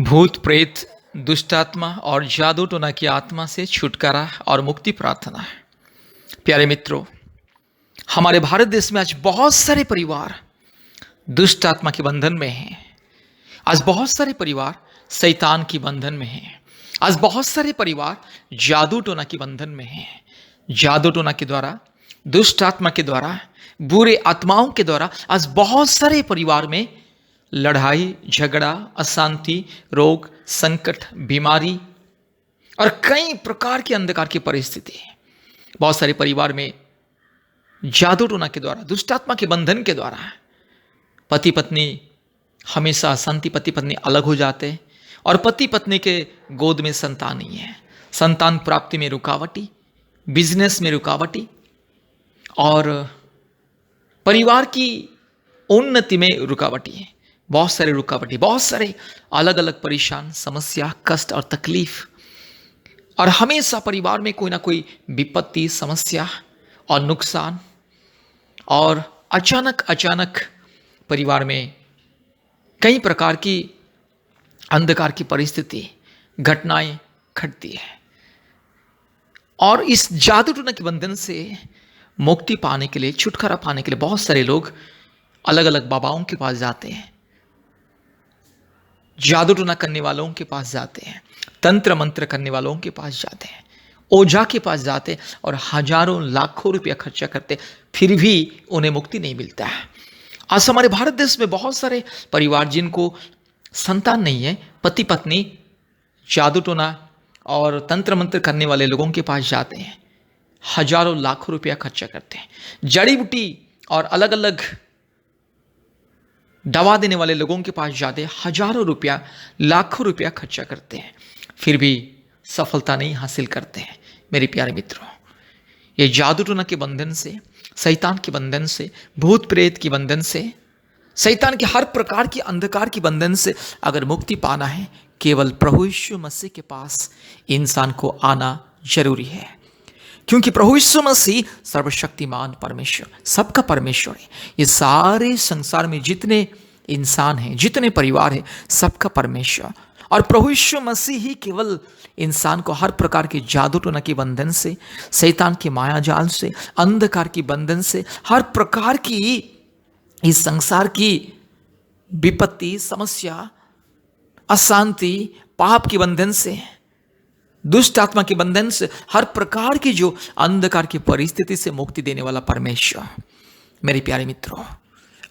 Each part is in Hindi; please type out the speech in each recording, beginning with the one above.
भूत प्रेत दुष्ट आत्मा और जादू टोना की आत्मा से छुटकारा और मुक्ति प्रार्थना। प्यारे मित्रों, हमारे भारत देश में आज बहुत सारे परिवार दुष्ट आत्मा के बंधन में हैं। आज बहुत सारे परिवार शैतान की बंधन में हैं। आज बहुत सारे परिवार जादू टोना की बंधन में हैं। जादू टोना के द्वारा, दुष्ट आत्मा के द्वारा, बुरे आत्माओं के द्वारा आज बहुत सारे परिवार में लड़ाई झगड़ा, अशांति, रोग, संकट, बीमारी और कई प्रकार के अंधकार की परिस्थिति। बहुत सारे परिवार में जादू टोना के द्वारा, दुष्टात्मा के बंधन के द्वारा पति पत्नी हमेशा अशांति, पति पत्नी अलग हो जाते और पति पत्नी के गोद में संतान नहीं है। संतान प्राप्ति में रुकावटी, बिजनेस में रुकावटी और परिवार की उन्नति में रुकावटी है। बहुत सारे रुकावटी, बहुत सारे अलग अलग परेशान, समस्या, कष्ट और तकलीफ, और हमेशा परिवार में कोई ना कोई विपत्ति, समस्या और नुकसान, और अचानक परिवार में कई प्रकार की अंधकार की परिस्थिति, घटनाएं घटती है। और इस जादू टोना के बंधन से मुक्ति पाने के लिए, छुटकारा पाने के लिए बहुत सारे लोग अलग अलग बाबाओं के पास जाते हैं, जादू टोना करने वालों के पास जाते हैं, तंत्र मंत्र करने वालों के पास जाते हैं, ओझा के पास जाते हैं और हजारों लाखों रुपया खर्चा करते, फिर भी उन्हें मुक्ति नहीं मिलता है। आज हमारे भारत देश में बहुत सारे परिवार जिनको संतान नहीं है, पति पत्नी जादू टोना और तंत्र मंत्र करने वाले लोगों के पास जाते हैं, हजारों लाखों रुपया खर्चा करते हैं, जड़ी बूटी और अलग अलग दवा देने वाले लोगों के पास जाते हजारों रुपया, लाखों रुपया खर्चा करते हैं, फिर भी सफलता नहीं हासिल करते हैं। मेरे प्यारे मित्रों, ये जादू टोना के बंधन से, शैतान के बंधन से, भूत प्रेत के बंधन से, शैतान के हर प्रकार की अंधकार के बंधन से अगर मुक्ति पाना है, केवल प्रभु यीशु मसीह के पास इंसान को आना जरूरी है। क्योंकि प्रभु यीशु मसीह सर्वशक्तिमान परमेश्वर, सबका परमेश्वर है। ये सारे संसार में जितने इंसान हैं, जितने परिवार हैं, सबका परमेश्वर। और प्रभु यीशु मसीह ही केवल इंसान को हर प्रकार के जादू टोना के बंधन से, शैतान के माया जाल से, अंधकार की बंधन से, हर प्रकार की इस संसार की विपत्ति, समस्या, अशांति, पाप के बंधन से, दुष्ट आत्मा के बंधन से, हर प्रकार की जो अंधकार की परिस्थिति से मुक्ति देने वाला परमेश्वर। मेरे प्यारे मित्रों,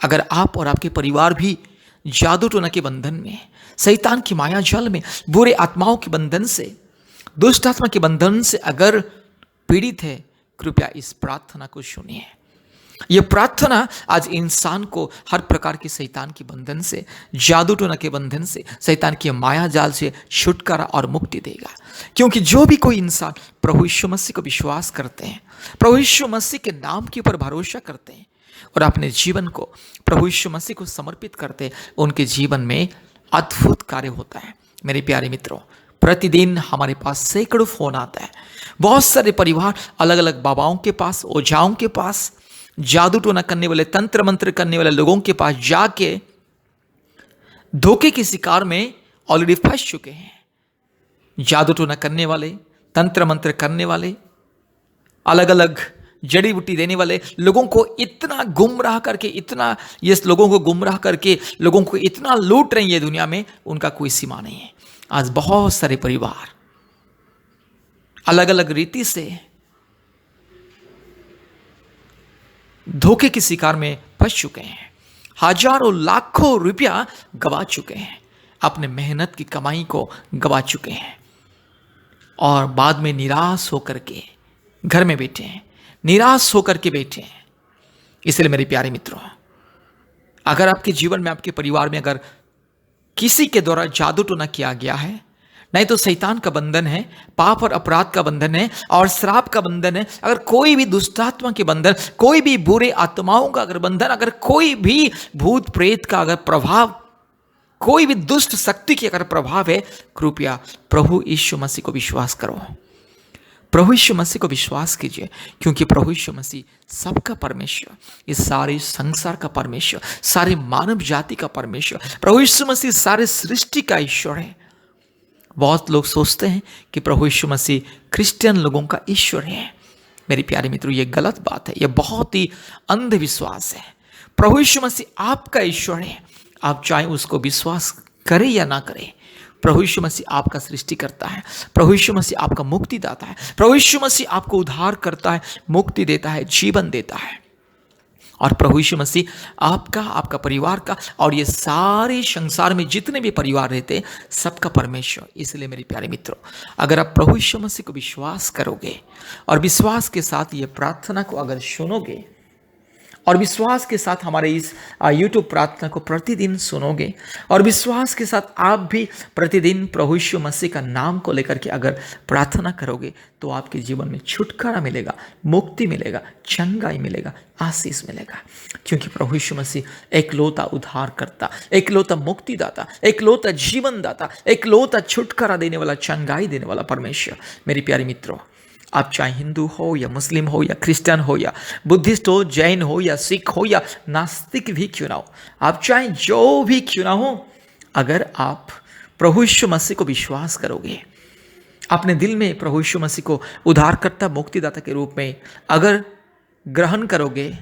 अगर आप और आपके परिवार भी जादू टोना के बंधन में, शैतान की माया जाल में, बुरे आत्माओं के बंधन से, दुष्ट आत्मा के बंधन से अगर पीड़ित है, कृपया इस प्रार्थना को सुनिए। यह प्रार्थना आज इंसान को हर प्रकार के शैतान के बंधन से, जादू टोना के बंधन से, शैतान के माया जाल से छुटकारा और मुक्ति देगा। क्योंकि जो भी कोई इंसान प्रभु यीशु मसीह को विश्वास करते हैं, प्रभु यीशु मसीह के नाम के ऊपर भरोसा करते हैं और अपने जीवन को प्रभु यीशु मसीह को समर्पित करते हैं, उनके जीवन में अद्भुत कार्य होता है। मेरे प्यारे मित्रों, प्रतिदिन हमारे पास सैकड़ों फोन आता है। बहुत सारे परिवार अलग अलग बाबाओं के पास, ओझाओं के पास, जादू टोना करने वाले, तंत्र मंत्र करने वाले लोगों के पास जाके धोखे के शिकार में ऑलरेडी फंस चुके हैं। जादू टोना करने वाले, तंत्र मंत्र करने वाले, अलग अलग जड़ी बूटी देने वाले लोगों को इतना गुमराह करके, इतना ये लोगों को गुमराह करके लोगों को इतना लूट रही है दुनिया में, उनका कोई सीमा नहीं है। आज बहुत सारे परिवार अलग अलग रीति से धोखे के शिकार में फंस चुके हैं, हजारों लाखों रुपया गवा चुके हैं, अपने मेहनत की कमाई को गवा चुके हैं और बाद में निराश होकर के घर में बैठे हैं, निराश होकर के बैठे हैं। इसलिए मेरे प्यारे मित्रों, अगर आपके जीवन में, आपके परिवार में अगर किसी के द्वारा जादू टोना किया गया है, नहीं तो शैतान का बंधन है, पाप और अपराध का बंधन है और श्राप का बंधन है, अगर कोई भी दुष्टात्मा के बंधन, कोई भी बुरे आत्माओं का अगर बंधन, अगर कोई भी भूत प्रेत का अगर प्रभाव, कोई भी दुष्ट शक्ति की अगर प्रभाव है, कृपया प्रभु यीशु मसीह को विश्वास करो। प्रभु यीशु मसीह को विश्वास कीजिए, क्योंकि प्रभु यीशु मसीह सबका परमेश्वर, इस सारे संसार का परमेश्वर, सारे मानव जाति का परमेश्वर, प्रभु यीशु मसीह सारे सृष्टि का ईश्वर है। बहुत लोग सोचते हैं कि प्रभु यीशु मसीह क्रिश्चियन लोगों का ईश्वर है। मेरे प्यारे मित्रों, ये गलत बात है, ये बहुत ही अंधविश्वास है। प्रभु यीशु मसीह आपका ईश्वर है, आप चाहे उसको विश्वास करें या ना करें। प्रभु यीशु मसीह आपका सृष्टि करता है, प्रभु यीशु मसीह आपका मुक्ति दाता है, प्रभु यीशु मसीह आपको उद्धार करता है, मुक्ति देता है, जीवन देता है। और प्रभु यीशु मसीह आपका, आपका परिवार का और ये सारे संसार में जितने भी परिवार रहते हैं सबका परमेश्वर। इसलिए मेरे प्यारे मित्रों, अगर आप प्रभु यीशु मसीह को विश्वास करोगे और विश्वास के साथ ये प्रार्थना को अगर सुनोगे और विश्वास के साथ हमारे इस यूट्यूब प्रार्थना को प्रतिदिन सुनोगे और विश्वास के साथ आप भी प्रतिदिन प्रभु यीशु मसीह का नाम को लेकर के अगर प्रार्थना करोगे तो आपके जीवन में छुटकारा मिलेगा, मुक्ति मिलेगा, चंगाई मिलेगा, आशीष मिलेगा। क्योंकि प्रभु यीशु मसीह एकलौता उद्धार करता, एकलौता मुक्तिदाता, एकलौता जीवन दाता, एकलौता छुटकारा देने वाला, चंगाई देने वाला परमेश्वर। मेरे प्यारे मित्रों, आप चाहे हिंदू हो या मुस्लिम हो या क्रिश्चियन हो या बुद्धिस्ट हो, जैन हो या सिख हो या नास्तिक भी क्यों ना हो, आप चाहे जो भी क्यों ना हो, अगर आप प्रभु यीशु मसीह को विश्वास करोगे, अपने दिल में प्रभु यीशु मसीह को उद्धारकर्ता, मुक्तिदाता के रूप में अगर ग्रहण करोगे,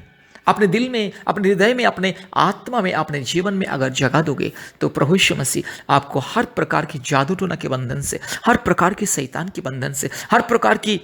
अपने दिल में, अपने हृदय में, अपने आत्मा में, अपने जीवन में अगर जगा दोगे, तो प्रभु यीशु मसीह आपको हर प्रकार की जादू टोना के बंधन से, हर प्रकार की शैतान के बंधन से, हर प्रकार की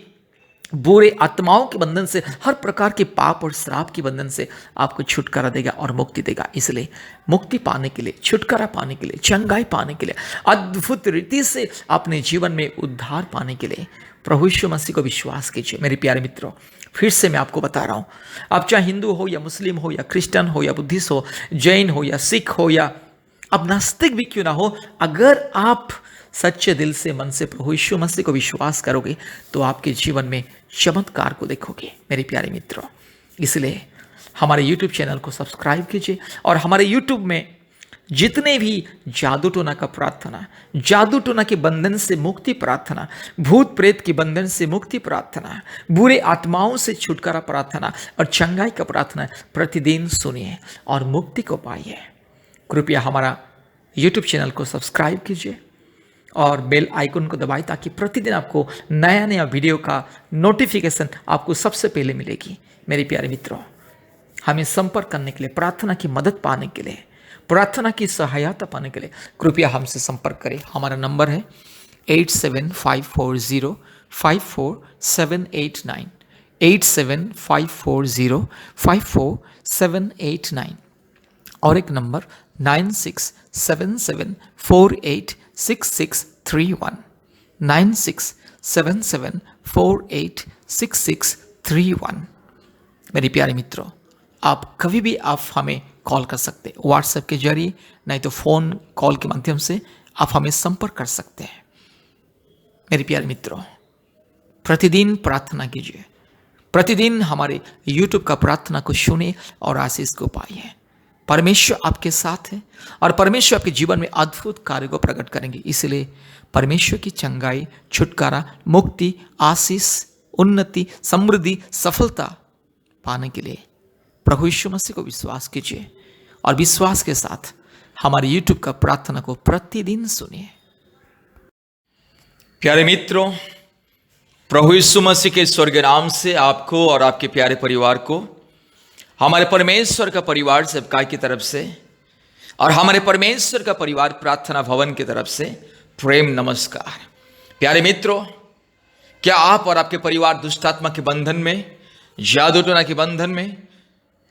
बुरे आत्माओं के बंधन से, हर प्रकार के पाप और श्राप के बंधन से आपको छुटकारा देगा और मुक्ति देगा। इसलिए मुक्ति पाने के लिए, छुटकारा पाने के लिए, चंगाई पाने के लिए, अद्भुत रीति से अपने जीवन में उद्धार पाने के लिए प्रभु यीशु मसीह को विश्वास कीजिए। मेरे प्यारे मित्रों, फिर से मैं आपको बता रहा हूं, आप चाहे हिंदू हो या मुस्लिम हो या क्रिश्चियन हो या बुद्धिस्ट हो, जैन हो या सिख हो या अब नास्तिक भी क्यों ना हो, अगर आप सच्चे दिल से, मन से प्रभु यीशु मसीह को विश्वास करोगे तो आपके जीवन में चमत्कार को देखोगे। मेरे प्यारे मित्रों, इसलिए हमारे YouTube चैनल को सब्सक्राइब कीजिए और हमारे YouTube में जितने भी जादू टोना का प्रार्थना, जादू टोना के बंधन से मुक्ति प्रार्थना, भूत प्रेत के बंधन से मुक्ति प्रार्थना, बुरे आत्माओं से छुटकारा प्रार्थना और चंगाई का प्रार्थना प्रतिदिन सुनिए और मुक्ति को पाइए। कृपया हमारा YouTube चैनल को सब्सक्राइब कीजिए और बेल आइकन को दबाएं ताकि प्रतिदिन आपको नया नया वीडियो का नोटिफिकेशन आपको सबसे पहले मिलेगी। मेरे प्यारे मित्रों, हमें संपर्क करने के लिए, प्रार्थना की मदद पाने के लिए, प्रार्थना की सहायता पाने के लिए कृपया हमसे संपर्क करें। हमारा नंबर है 8754054789, 8754054789 और एक नंबर 9677486631, 9677486631। मेरे प्यारे मित्रों, आप कभी भी आप हमें कॉल कर सकते हैं, व्हाट्सएप के जरिए, नहीं तो फ़ोन कॉल के माध्यम से आप हमें संपर्क कर सकते हैं। मेरे प्यारे मित्रों, प्रतिदिन प्रार्थना कीजिए, प्रतिदिन हमारे YouTube का प्रार्थना को सुने और आशीष को पाइए। परमेश्वर आपके साथ है और परमेश्वर आपके जीवन में अद्भुत कार्य को प्रकट करेंगे। इसलिए परमेश्वर की चंगाई, छुटकारा, मुक्ति, आशीष, उन्नति, समृद्धि, सफलता पाने के लिए प्रभु यीशु मसीह को विश्वास कीजिए और विश्वास के साथ हमारे YouTube का प्रार्थना को प्रतिदिन सुनिए। प्यारे मित्रों, प्रभु यीशु मसीह के स्वर्ग नाम से आपको और आपके प्यारे परिवार को हमारे परमेश्वर का परिवार सेवकाई की तरफ से और हमारे परमेश्वर का परिवार प्रार्थना भवन की तरफ से प्रेम नमस्कार। प्यारे मित्रों, क्या आप और आपके परिवार दुष्टात्मा के बंधन में, जादू टोना के बंधन में,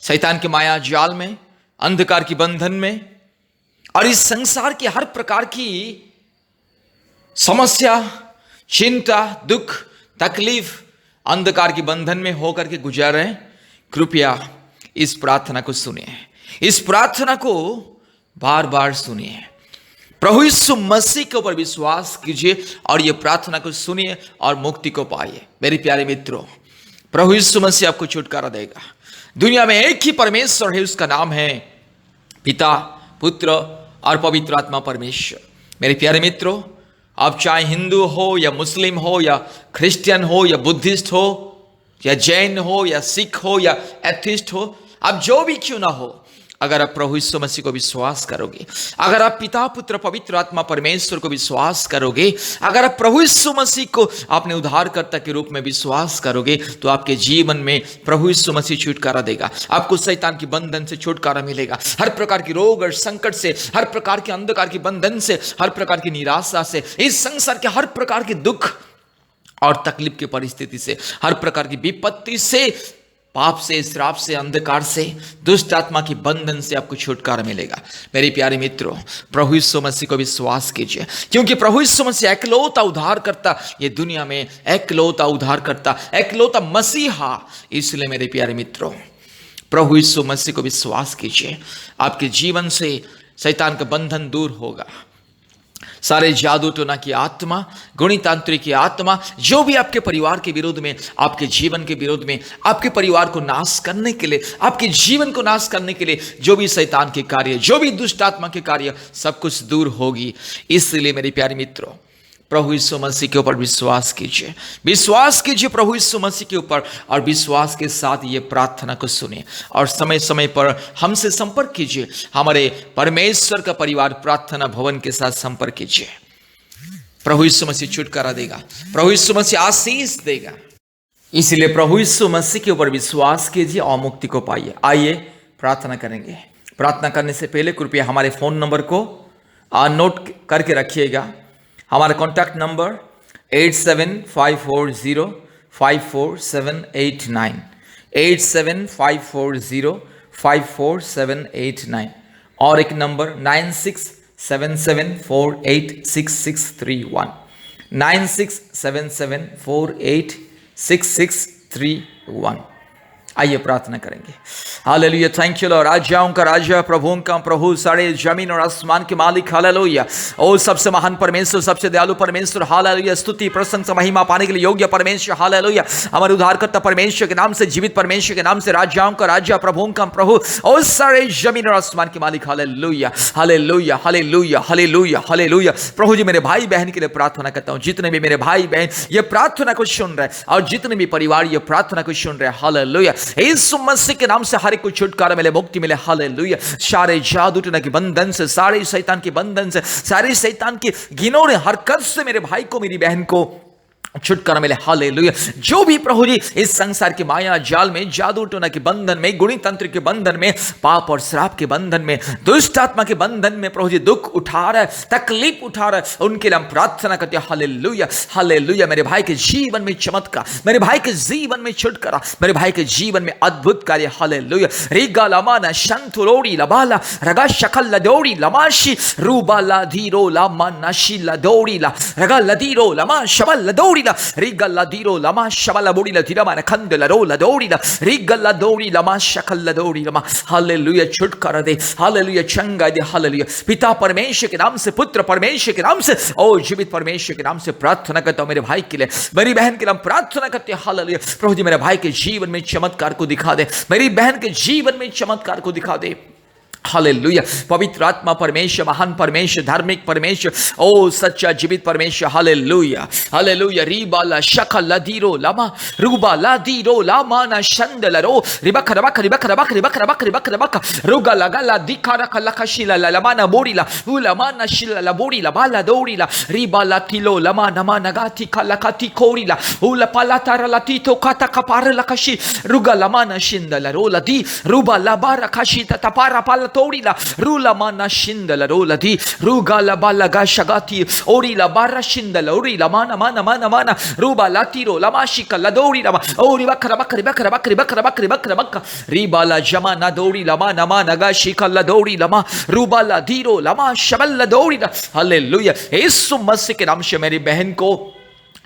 शैतान के माया जाल में, अंधकार की बंधन में और इस संसार की हर प्रकार की समस्या, चिंता, दुख, तकलीफ, अंधकार के बंधन में होकर के गुजार रहे हैं? कृपया इस प्रार्थना को सुनिए, इस प्रार्थना को बार बार सुनिए। प्रभु यीशु मसीह के ऊपर विश्वास कीजिए और ये प्रार्थना को सुनिए और मुक्ति को पाइए। मेरे प्यारे मित्रों, प्रभु यीशु मसीह आपको छुटकारा देगा। दुनिया में एक ही परमेश्वर है, उसका नाम है पिता, पुत्र और पवित्र आत्मा परमेश्वर। मेरे प्यारे मित्रों, आप चाहे हिंदू हो या मुस्लिम हो या क्रिश्चियन हो या बुद्धिस्ट हो या जैन हो या सिख हो या एथिस्ट हो, आप जो भी क्यों ना हो, अगर आप प्रभु यीशु मसीह को विश्वास करोगे, अगर आप पिता पुत्र पवित्र आत्मा परमेश्वर को विश्वास करोगे, अगर आप प्रभु यीशु मसीह को अपने उद्धारकर्ता के रूप में विश्वास करोगे, तो आपके जीवन में प्रभु यीशु मसीह छुटकारा देगा। आपको शैतान की बंधन से छुटकारा मिलेगा, हर प्रकार की रोग और संकट से, हर प्रकार के अंधकार की बंधन से, हर प्रकार की निराशा से, इस संसार के हर प्रकार के दुख और तकलीफ की परिस्थिति से, हर प्रकार की विपत्ति से, पाप से, श्राप से, अंधकार से, दुष्ट आत्मा की बंधन से आपको छुटकारा मिलेगा। मेरे प्यारे मित्रों, प्रभु यीशु मसीह को विश्वास कीजिए, क्योंकि प्रभु यीशु मसीह एकलौता उद्धार करता, ये दुनिया में एकलौता उद्धार करता, एकलौता मसीहा। इसलिए मेरे प्यारे मित्रों, प्रभु यीशु मसीह को विश्वास कीजिए, आपके जीवन से शैतान का बंधन दूर होगा। सारे जादू टोना की आत्मा, गुणितांत्रिक की आत्मा, जो भी आपके परिवार के विरोध में, आपके जीवन के विरोध में, आपके परिवार को नाश करने के लिए, आपके जीवन को नाश करने के लिए जो भी शैतान के कार्य, जो भी दुष्ट आत्मा के कार्य, सब कुछ दूर होगी। इसलिए मेरे प्यारे मित्रों, प्रभु यीशु मसीह के ऊपर विश्वास कीजिए, विश्वास कीजिए प्रभु यीशु मसीह के ऊपर, और विश्वास के साथ ये प्रार्थना को सुनिए, और समय समय पर हमसे संपर्क कीजिए। हमारे परमेश्वर का परिवार प्रार्थना भवन के साथ संपर्क कीजिए। प्रभु यीशु मसीह छुटकारा देगा, प्रभु यीशु मसीह आशीष देगा। इसलिए प्रभु यीशु मसीह के ऊपर विश्वास कीजिए और मुक्ति को पाइए। आइए प्रार्थना करेंगे। प्रार्थना करने से पहले कृपया हमारे फोन नंबर को नोट करके रखिएगा। हमारा कॉन्टैक्ट नंबर 8754054789, 8754054789, और एक नंबर 9677486631, 9677486631। आइए प्रार्थना करेंगे। Hallelujah, thank you Lord. राजाओं का राजा, प्रभुओं का प्रभु, सारे जमीन और आसमान के मालिक, हालेलुया। ओ सबसे महान परमेश्वर, सबसे दयालु परमेश्वर, हालेलुया। स्तुति प्रशंसा महिमा पाने के लिए योग्य परमेश्वर, हालेलुया। हमारे उद्धारकर्ता परमेश्वर के नाम से, जीवित परमेश्वर के नाम से, राजाओं का राजा, प्रभुओं का प्रभु, और सारे जमीन और आसमान के मालिक, hallelujah, hallelujah, hallelujah, hallelujah, hallelujah. प्रभु जी, मेरे भाई बहन के लिए प्रार्थना करता हूँ, जितने भी मेरे भाई बहन ये प्रार्थना को सुन रहे हैं, और जितने भी परिवार ये प्रार्थना को सुन रहे हैं, हालेलुया, यीशु मसीह के नाम से हर एक को छुटकारा मिले, मुक्ति मिले, हालेलुया। सारे जादू टोना के बंधन से, सारे शैतान के बंधन से, सारे शैतान की घिनौने हरकत से मेरे भाई को, मेरी बहन को छुटकारा मिले, हालेलुया। जो भी प्रभु जी इस संसार की माया जाल में, जादू टोना के बंधन में, गुणितंत्र के बंधन में, पाप और श्राप के बंधन में, दुष्ट आत्मा के बंधन में प्रभु जी दुख उठा रहा है, तकलीफ उठा रहा है, उनके लिए हम प्रार्थना करते हैं, हालेलुया, हालेलुया। मेरे भाई के जीवन में चमत्कार, मेरे भाई के जीवन में छुटकारा, मेरे भाई के जीवन में अद्भुत कार्य, हालेलुया। रिगा लमाना शंतुरोड़ी लबाला रगा शकल लदोड़ी लमाशी रूबा लाधीरो लामा नशी लदोड़ी ला रगा लदीरो लमा शबल लदोड़ी रिगल्ला दीरो लमा शबला बोड़ी लधीरा माने खंडला रोला दौड़ी ला रिगल्ला दौड़ी लमा शकल्ला दौड़ी लमा, हालेलुया। छुटकारा दे, हालेलुया, चंगा दे, हालेलुया। पिता परमेश्वर के नाम से, पुत्र परमेश्वर के नाम से, और जीवित परमेश्वर के नाम से प्रार्थना करता हूं मेरे भाई के लिए, मेरी बहन के लिए प्रार्थना करते हैं, हालेलुया। प्रभु जी मेरे भाई के जीवन में चमत्कार को दिखा दे, मेरी बहन के जीवन में चमत्कार को दिखा दे, हालेलुया। पवित्र आत्मा परमेश्वर, महान परमेश्वर, धार्मिक परमेश्वर, ओ सच्चा जीवित परमेश्वर, हालेलुया, हालेलुया। रीबाला शकल लदीरो लमा रूबा लादीरो लामा ना शंदलरो रिबक रबक रिबक रबक रिबक रबक रिबक रबक रुगा लगा ला दिखा रखा लखशिला लमा ना बोरीला उलमा ना शिला ला बोरीला बाला दौरीला रिबाला तिलो लमा नमा नगाती खलकाती कोरीला उला पाला तारा लतीतो काता कपार लखशी रुगा लमा ना शिंदलरो लदी रूबा लबा रखशी तपारा पाला तोड़ीला रूला माना शिंदल रोला दी रूगाला बाला गाशगाती ओरीला बारा शिंदल ओरीला माना माना माना माना रूबा लातीरो लमाशिका लदोरी लमा ओरी बकरा बकरी बकरा बकरी बकरा बकरी बकरा बक्का रीबाला जमा ना दौड़ी लमा नमा नगाशिका लदोरी लमा रूबाला दीरो लमा शबल लदोरी ला, हालेलुया। यीशु मसीह के नाम से मेरी बहन को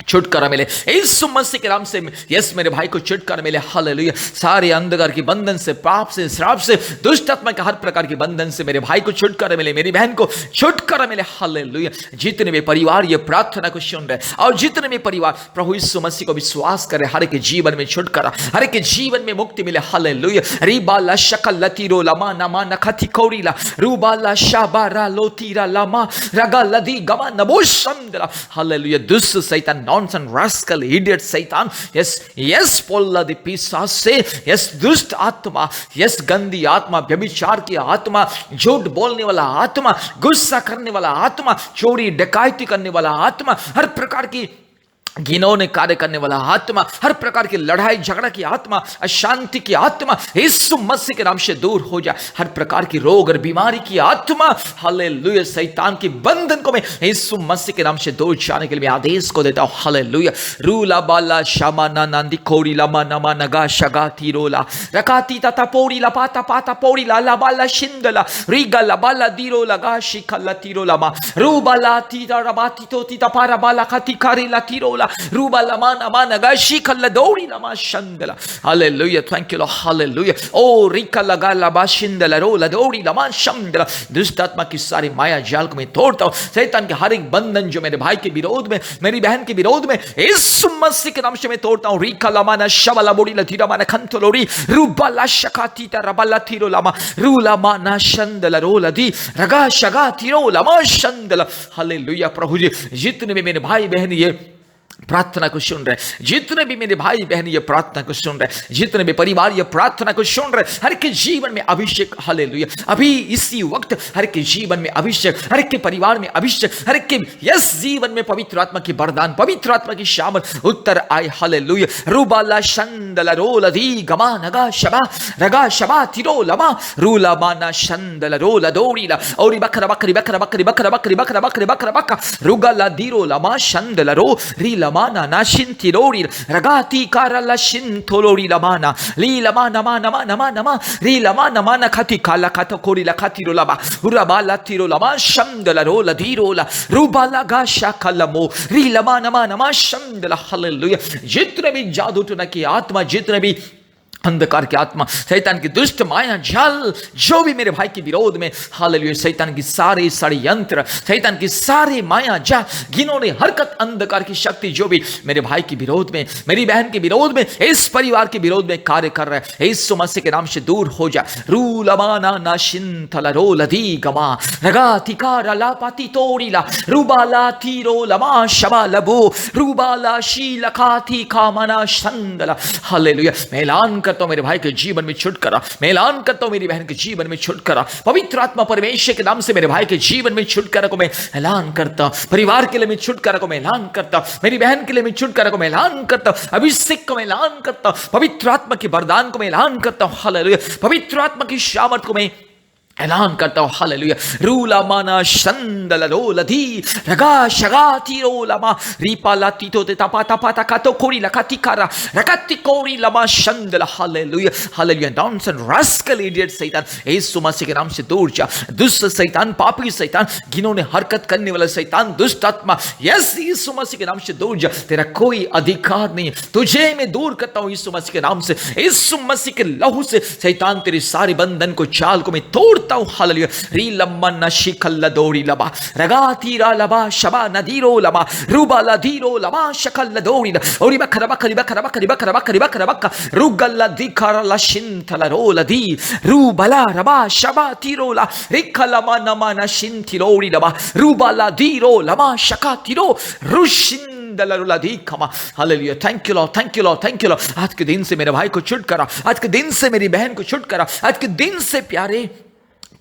छुटकारा मिले, यीशु मसीह के नाम से, यस मेरे भाई को छुटकारा मिले, हालेलुया। सारे अंधकार की बंधन से, पाप से, श्राप से, दुष्ट आत्मा के हर प्रकार के बंधन से मेरे भाई को छुटकारा मिले, मेरी बहन को छुटकारा मिले, हालेलुया। जितने भी परिवार ये प्रार्थना को सुन रहे और जितने भी परिवार प्रभु यीशु मसीह को विश्वास करे, हर के जीवन में छुटकारा, हर के जीवन में मुक्ति मिले, हालेलुया। रीबाला शकल लतीरो लमा नमा नखती कोरीला रूबाला शाबारा लोतीरा लमा रगा लदी गमा नबोशंदला, हालेलुया। दुष्ट शैतान नॉनसेंस रास्कल इडियट शैतान, यस यस पोल्ला द पिशाच से, यस दुष्ट आत्मा, यस गंदी आत्मा, व्यभिचार की आत्मा, झूठ बोलने वाला आत्मा, गुस्सा करने वाला आत्मा, चोरी डकैती करने वाला आत्मा, हर प्रकार की घिनौने कार्य करने वाला आत्मा, हर प्रकार की लड़ाई झगड़ा की आत्मा, अशांति की आत्मा यीशु मसीह के नाम से दूर हो जाए। हर प्रकार की रोग और बीमारी की आत्मा, हालेलुया, शैतान की बंधन को मैं यीशु मसीह के नाम से दूर जाने के लिए मैं आदेश को देता हूं। हालेलुया। रूला बाला शामा नांदी कोरी लामा नमा नगा शगा तीरोला रकाती तता पोरी ला पाता पाता पोरी ला ला बाला शिंदला रीगा ला बाला दीरो लगा शिखला तीरोला मा रूबाला तीरा रबाती तो तीता पारा बाला खाती कारी ला तीरोला रूबा लमा नमा नगा शिखला दौड़ी लमा शंदला। Hallelujah, thank you lord, hallelujah. ओ रिका लगा लबा शिंदला रोला दौड़ी लमा शंदला। दुष्ट आत्मा की सारी माया जाल को मैं तोड़ता हूं। शैतान के हर एक बंधन जो मेरे भाई के विरोध में, मेरी बहन के विरोध में, यीशु मसीह के नाम से मैं तोड़ता हूं। रिका लमा ना शबला बोड़ी लथीरा माना खंतलोड़ी रूबा ला शकाती ता रबला थीरो लमा रूला मा ना शंदला रोला दी रगा शगा थीरो लमा शंदला। हालेलुया। प्रभु जी, जितने भी मेरे भाई बहन ये प्रार्थना को सुन रहे, जितने भी मेरे भाई बहन ये प्रार्थना को सुन रहे, जितने भी परिवार ये प्रार्थना को सुन रहे, हर के जीवन में अभिषेक, हालेलुया, अभी इसी वक्त हर के जीवन में अभिषेक, हर के परिवार में अभिषेक, हर के यस जीवन में पवित्र आत्मा की वरदान, पवित्र आत्मा की शामत उत्तर आए। हालेलुया। रूबाला शंदला रोला दी गमा नगा शबा रगा शबा तिरो लमा रूला माना शंदला रोला दौड़ीला और बकरा बकरी बकरा बकरी बकरा बकरी बकरा बकरी बकरा बकरा रुगला दीरो लमा शंदला रो री लमाना नाशिन तिरोड़ी रगाती कारला शिन थोलोड़ी लमाना ली लमा नमा नमा नमा नमा री लमा नमा न खाती काला खाता कोरी ला खाती रो लमा उराबा ला तिरो लमा शंदला रो ला धीरो ला रूबाला गाशा कलमो री लमा नमा नमा शंदला। हालेलुया। जितने भी जादू टोना की आत्मा, जितने भी अंधकार की आत्मा, शैतान की दुष्ट माया जाल जो भी मेरे भाई के विरोध में, हालेलुया, शैतान की सारे षड्यंत्र, शैतान की सारे माया जाल, घिनौने हरकत, अंधकार की शक्ति जो भी मेरे भाई के विरोध में, मेरी बहन के विरोध में, इस परिवार के विरोध में कार्य कर रहा है, यीशु मसीह के नाम से दूर हो जा। रूलमाना नाशिन थला रोलदी गमा रगा तिकारा ला पाती तोड़ीला रूबाला तीरो लमा शबा लबो रूबाला शीला खाती कामना शंदला। हालेलुया। मैं ऐलान करता हूं मेरे भाई के जीवन में छुटकारा, मैं ऐलान करता हूं मेरी बहन के जीवन में छुटकारा, पवित्र आत्मा परमेश्वर के नाम से मेरे भाई के जीवन में छुटकारा को मैं ऐलान करता हूं। परिवार के लिए मैं छुटकारा को मैं ऐलान करता हूं, मेरी बहन के लिए मैं छुटकारा को मैं ऐलान करता हूं, अभिषेक को मैं ऐलान करता हूं, पवित्र आत्मा के वरदान को मैं ऐलान करता हूं। हालेलुया। पवित्र आत्मा की सामर्थ को मैं ऐलान करता हूं। हालेलुया। रूला माना शंदल रोलधी रगा शगा तीरो लमा रीपाला तीतो ते तपा तपा तका तो कोरी लकाती कारा रकाती कोरी लमा शंदल। Hallelujah. Hallelujah. Nonsense rascal idiot शैतान, यीशु मसीह के नाम से दूर जा। दुष्ट शैतान, पापी शैतान, घिनौने हरकत करने वाला शैतान, दुष्ट आत्मा, यस, यीशु मसीह के नाम से दूर जा। तेरा कोई अधिकार नहीं, तुझे मैं दूर करता हूं यीशु मसीह के नाम से। यीशु मसीह के लहू से शैतान तेरे सारे बंधन को, चाल को मैं तोड़ हालेलुया। री लम्मा नशी कल्ला दौड़ी लबा रगा तीरा लबा शबा नदीरो लबा रूबा लदीरो लबा शकल दौड़ी ओरी बकरा बकरी बकरा बकरी बकरा बकरी बकरा बक्का रुगल्ला दिखारा लशिंथला रोलदी रूबला रबा शबा तीरो ला रिखलमा नमा नशिंथिरोड़ी लबा रूबा लदीरो लबा शका तीरो रुशिन। Hallelujah. Thank you lord, thank you lord, thank you lord. आज के दिन से मेरे भाई को छुटकारा, आज के दिन से मेरी बहन को छुटकारा, आज के दिन से प्यारे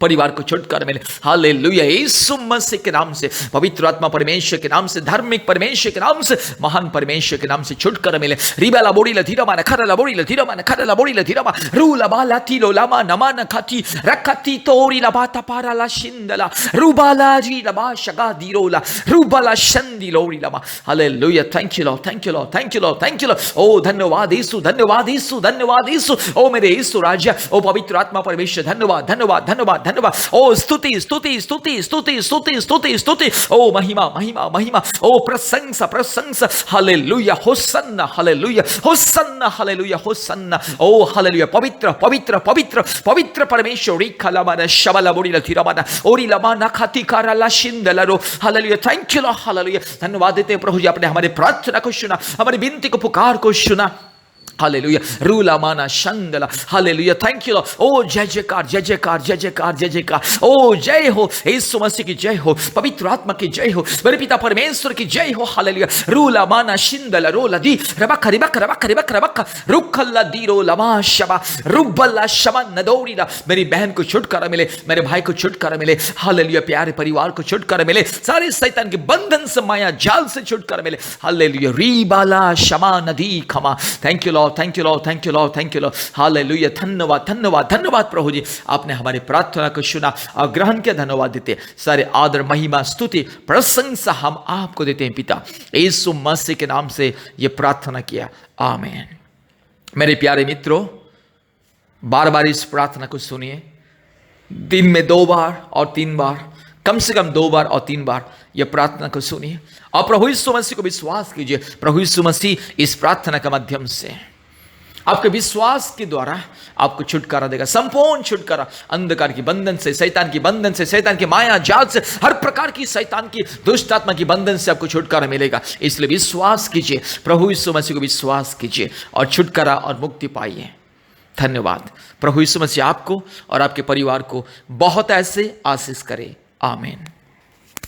परिवार को छुटकारा मिले। हालेलुया। यीशु मसीह के नाम से, पवित्र आत्मा परमेश्वर के नाम से, धार्मिक परमेश्वर के नाम से, महान परमेश्वर के नाम से छुटकारा मिले। रिबाला बोड़ी लधीरा मा खरा ला बोड़ी लधीरा मा खरा ला बोड़ी लधीरा मा रूला बाला तीलो लामा नमा न खाती रखती तोड़ी ला बाता पारा ला शिंदला रूबाला जी लबा शगा दीरोला रूबाला शंदी लोड़ी लमा। Hallelujah. Thank you lord, thank you lord, thank you lord, thank you lord. ओ धन्यवाद यीशु, धन्यवाद यीशु, धन्यवाद यीशु। ओ मेरे यीशु राजा, ओ पवित्र आत्मा परमेश्वर, धन्यवाद, धन्यवाद, धन्यवाद, धन्यवाद। ओ स्तुति स्तुति स्तुति स्तुति स्तुति स्तुति स्तुति। ओ महिमा महिमा महिमा। ओ प्रशंसा प्रशंसा। Hallelujah. Hosanna, hallelujah, hosanna, hallelujah, hosanna. ओ हालेलुया। पवित्र पवित्र पवित्र पवित्र परमेश्वर रिखलामाना शबला बोड़ीला थिरामाना ओरीलामाना खातिकारा लाशिंदलारो। Hallelujah. Thank you lord. Hallelujah. धन्यवाद देते हैं प्रभु जी, आपने हमारे प्रार्थना को सुना, हमारी विनती को, पुकार को सुना। हालेलुया, रूला माना Shringla, hallelujah, thank you lord. ओ जय जयकार, जय जयकार, जय जयकार, जय जयकार। ओ जय हो यीशु मसीह की जय हो, पवित्र आत्मा की जय हो, मेरे पिता परमेश्वर की जय हो। हालेलुया, रूला माना शिंदला रोला दी रबक रिबक रबक रिबक रबक रुखल्ला दी रो लमा शबा रुबल्ला शमा नदौरीला। मेरी बहन को छुटकारा मिले, मेरे भाई को छुटकारा मिले। हालेलुया, प्यारे परिवार को छुटकारा मिले, सारे शैतान के बंधन से, माया जाल से छुटकारा मिले। हालेलुया, रीबाला शमा नदी खमा। Thank you lord, thank you lord, thank you lord, thank you lord. Hallelujah, धन्यवाद धन्यवाद धन्यवाद प्रभु जी, आपने हमारी प्रार्थना को सुना और ग्रहण किया। धन्यवाद देते, सारे आदर महिमा स्तुति प्रशंसा हम आपको देते हैं पिता, यीशु मसीह के नाम से ये प्रार्थना किया, आमीन। मेरे प्यारे मित्रों, बार बार इस प्रार्थना को सुनिए, दिन में 2 बार और 3 बार, कम से कम 2 बार और 3 बार यह प्रार्थना को सुनिए और प्रभु यीशु मसीह को विश्वास कीजिए। प्रभु यीशु मसीह इस प्रार्थना के माध्यम से आपके विश्वास के द्वारा आपको छुटकारा देगा, संपूर्ण छुटकारा अंधकार की बंधन से, शैतान की बंधन से, शैतान की माया जाल से, हर प्रकार की शैतान की दुष्ट आत्मा की बंधन से आपको छुटकारा मिलेगा। इसलिए विश्वास कीजिए, प्रभु यीशु मसीह को विश्वास कीजिए और छुटकारा और मुक्ति पाइए। धन्यवाद। प्रभु यीशु मसीह आपको और आपके परिवार को बहुत ऐसे आशीष करे, आमीन।